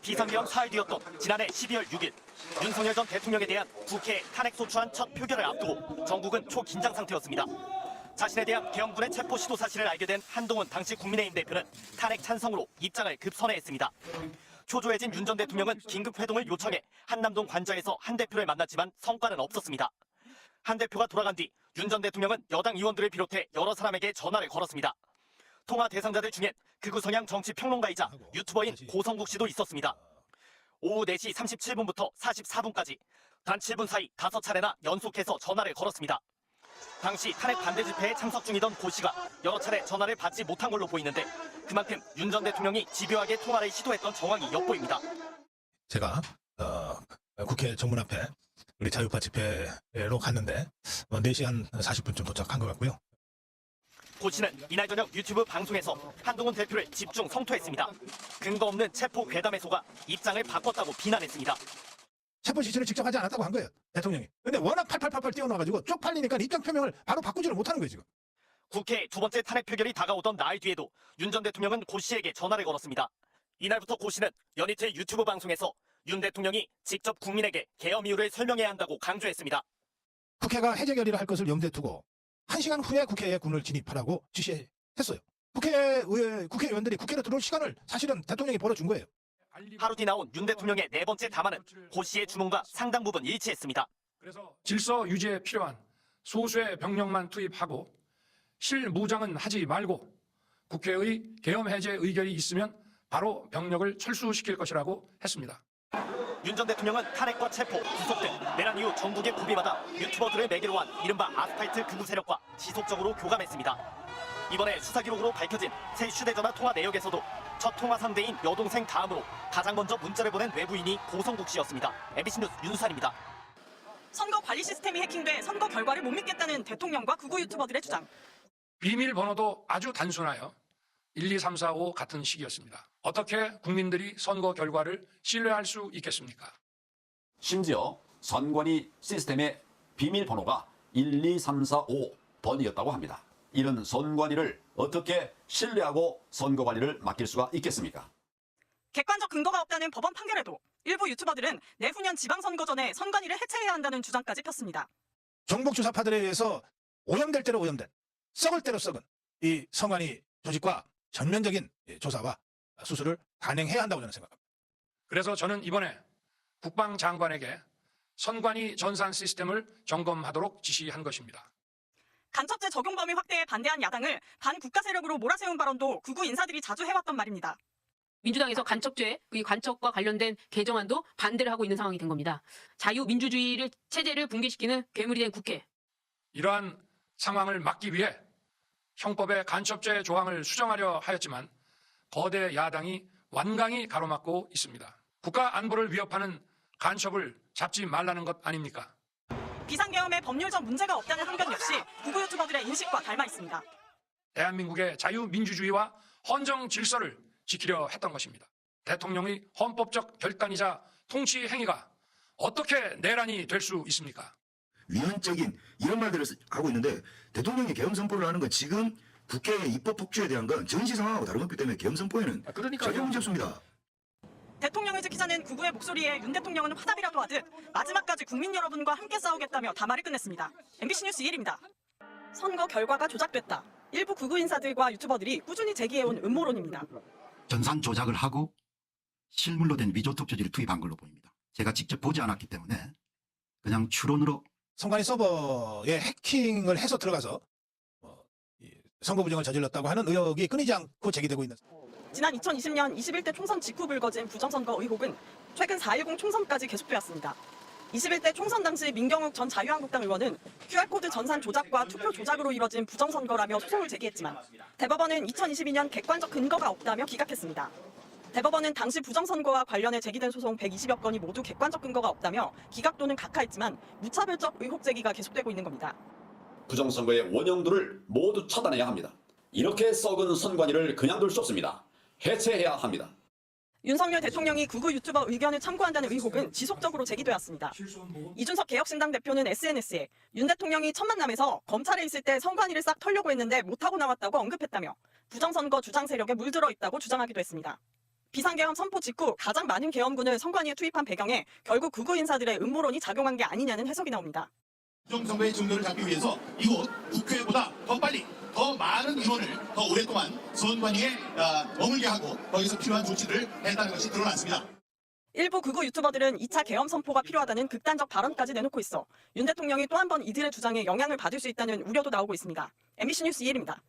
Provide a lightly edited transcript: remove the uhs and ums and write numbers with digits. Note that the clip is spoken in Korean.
비상계엄 사흘 뒤였던 지난해 12월 6일 윤석열 전 대통령에 대한 국회 탄핵 소추안 첫 표결을 앞두고 전국은 초긴장 상태였습니다. 자신에 대한 계엄군의 체포 시도 사실을 알게 된 한동훈 당시 국민의힘 대표는 탄핵 찬성으로 입장을 급선회했습니다. 초조해진 윤 전 대통령은 긴급 회동을 요청해 한남동 관저에서 한 대표를 만났지만 성과는 없었습니다. 한 대표가 돌아간 뒤 윤 전 대통령은 여당 의원들을 비롯해 여러 사람에게 전화를 걸었습니다. 통화 대상자들 중엔 극우 성향 정치 평론가이자 유튜버인 고성국 씨도 있었습니다. 오후 4시 37분부터 44분까지 단 7분 사이 5차례나 연속해서 전화를 걸었습니다. 당시 탄핵 반대 집회에 참석 중이던 고 씨가 여러 차례 전화를 받지 못한 걸로 보이는데 그만큼 윤 전 대통령이 집요하게 통화를 시도했던 정황이 엿보입니다. 제가 국회 정문 앞에 우리 자유파 집회로 갔는데 4시 한 40분쯤 도착한 것 같고요. 고 씨는 이날 저녁 유튜브 방송에서 한동훈 대표를 집중 성토했습니다. 근거 없는 체포 괴담에 속아 입장을 바꿨다고 비난했습니다. 체포 지시를 직접 하지 않았다고 한 거예요, 대통령이. 근데 워낙 팔팔팔팔 뛰어나가지고 쪽팔리니까 입장 표명을 바로 바꾸지를 못하는 거예요, 지금. 국회 두 번째 탄핵 표결이 다가오던 나흘 뒤에도 윤 전 대통령은 고 씨에게 전화를 걸었습니다. 이날부터 고 씨는 연이틀 유튜브 방송에서 윤 대통령이 직접 국민에게 계엄 이유를 설명해야 한다고 강조했습니다. 국회가 해제 결의를 할 것을 염두에 두고 1시간 후에 국회에 군을 진입하라고 지시했어요. 국회의원들이 국회로 들어올 시간을 사실은 대통령이 벌어준 거예요. 하루 뒤 나온 윤 대통령의 네 번째 담화는 고 씨의 주문과 상당 부분 일치했습니다. 그래서 질서 유지에 필요한 소수의 병력만 투입하고 실무장은 하지 말고 국회의 계엄 해제 의결이 있으면 바로 병력을 철수시킬 것이라고 했습니다. 윤 전 대통령은 탄핵과 체포, 구속 등 내란 이후 전국에 구비받아 유튜버들을 매개로 한 이른바 아스팔트 극우 세력과 지속적으로 교감했습니다. 이번에 수사 기록으로 밝혀진 새 휴대전화 통화 내역에서도 첫 통화 상대인 여동생 다음으로 가장 먼저 문자를 보낸 외부인이 고성국 씨였습니다. MBC 뉴스 윤수환입니다. 선거 관리 시스템이 해킹돼 선거 결과를 못 믿겠다는 대통령과 극우 유튜버들의 주장. 비밀번호도 아주 단순하여 1, 2, 3, 4, 5 같은 식이었습니다. 어떻게 국민들이 선거 결과를 신뢰할 수 있겠습니까? 심지어 선관위 시스템의 비밀번호가 1, 2, 3, 4, 5번이었다고 합니다. 이런 선관위를 어떻게 신뢰하고 선거관리를 맡길 수가 있겠습니까? 객관적 근거가 없다는 법원 판결에도 일부 유튜버들은 내후년 지방선거 전에 선관위를 해체해야 한다는 주장까지 폈습니다. 정복주사파들에 의해서 오염될 대로 오염된, 썩을 대로 썩은 이 선관위 조직과 전면적인 조사와 수술을 단행해야 한다고 저는 생각합니다. 그래서 저는 이번에 국방장관에게 선관위 전산 시스템을 점검하도록 지시한 것입니다. 간첩죄 적용 범위 확대에 반대한 야당을 반국가 세력으로 몰아세운 발언도 극우 인사들이 자주 해왔던 말입니다. 민주당에서 간첩죄, 간첩과 관련된 개정안도 반대를 하고 있는 상황이 된 겁니다. 자유민주주의를 체제를 붕괴시키는 괴물이 된 국회. 이러한 상황을 막기 위해 형법의 간첩죄 조항을 수정하려 하였지만 거대 야당이 완강히 가로막고 있습니다. 국가 안보를 위협하는 간첩을 잡지 말라는 것 아닙니까? 비상계엄에 법률적 문제가 없다는 항변 역시 극우 유튜버들의 인식과 닮아 있습니다. 대한민국의 자유민주주의와 헌정 질서를 지키려 했던 것입니다. 대통령의 헌법적 결단이자 통치 행위가 어떻게 내란이 될 수 있습니까? 위헌적인 이런 말들을 하고 있는데 대통령이 계엄 선포를 하는 건 지금 국회의 입법 폭주에 대한 건 전시 상황하고 다른 거기 때문에 계엄 선포에는 전혀 문제 없습니다. 대통령을 지키자는 극우의 목소리에 윤 대통령은 화답이라도 하듯 마지막까지 국민 여러분과 함께 싸우겠다며 담화를 끝냈습니다. MBC 뉴스 이혜리입니다. 선거 결과가 조작됐다. 일부 극우 인사들과 유튜버들이 꾸준히 제기해온 음모론입니다. 전산 조작을 하고 실물로 된 위조 투표지를 투입한 걸로 보입니다. 제가 직접 보지 않았기 때문에 그냥 추론으로 선관위 서버에 해킹을 해서 들어가서 선거 부정을 저질렀다고 하는 의혹이 끊이지 않고 제기되고 있는. 지난 2020년 21대 총선 직후 불거진 부정선거 의혹은 최근 4.10 총선까지 계속되었습니다. 21대 총선 당시 민경욱 전 자유한국당 의원은 QR코드 전산 조작과 투표 조작으로 이뤄진 부정선거라며 소송을 제기했지만 대법원은 2022년 객관적 근거가 없다며 기각했습니다. 대법원은 당시 부정선거와 관련해 제기된 소송 120여 건이 모두 객관적 근거가 없다며 기각 또는 각하했지만 무차별적 의혹 제기가 계속되고 있는 겁니다. 부정선거의 원형들을 모두 차단해야 합니다. 이렇게 썩은 선관위를 그냥 둘 수 없습니다. 해체해야 합니다. 윤석열 대통령이 극우 유튜버 의견을 참고한다는 의혹은 지속적으로 제기되었습니다. 이준석 개혁신당 대표는 SNS에 윤 대통령이 첫 만남에서 검찰에 있을 때 선관위를 싹 털려고 했는데 못하고 나왔다고 언급했다며 부정선거 주장 세력에 물들어 있다고 주장하기도 했습니다. 비상계엄 선포 직후 가장 많은 계엄군을 선관위에 투입한 배경에 결국 극우 인사들의 음모론이 작용한 게 아니냐는 해석이 나옵니다. 부정선거의 증거를 잡기 위해서 이곳 국회보다 더 빨리 더 많은 인원을 더 오랫동안 선관위에 머물게 하고 거기서 필요한 조치를 했다는 것이 드러났습니다. 일부 극우 유튜버들은 2차 계엄 선포가 필요하다는 극단적 발언까지 내놓고 있어 윤 대통령이 또 한 번 이들의 주장에 영향을 받을 수 있다는 우려도 나오고 있습니다. MBC 뉴스 이혜리입니다.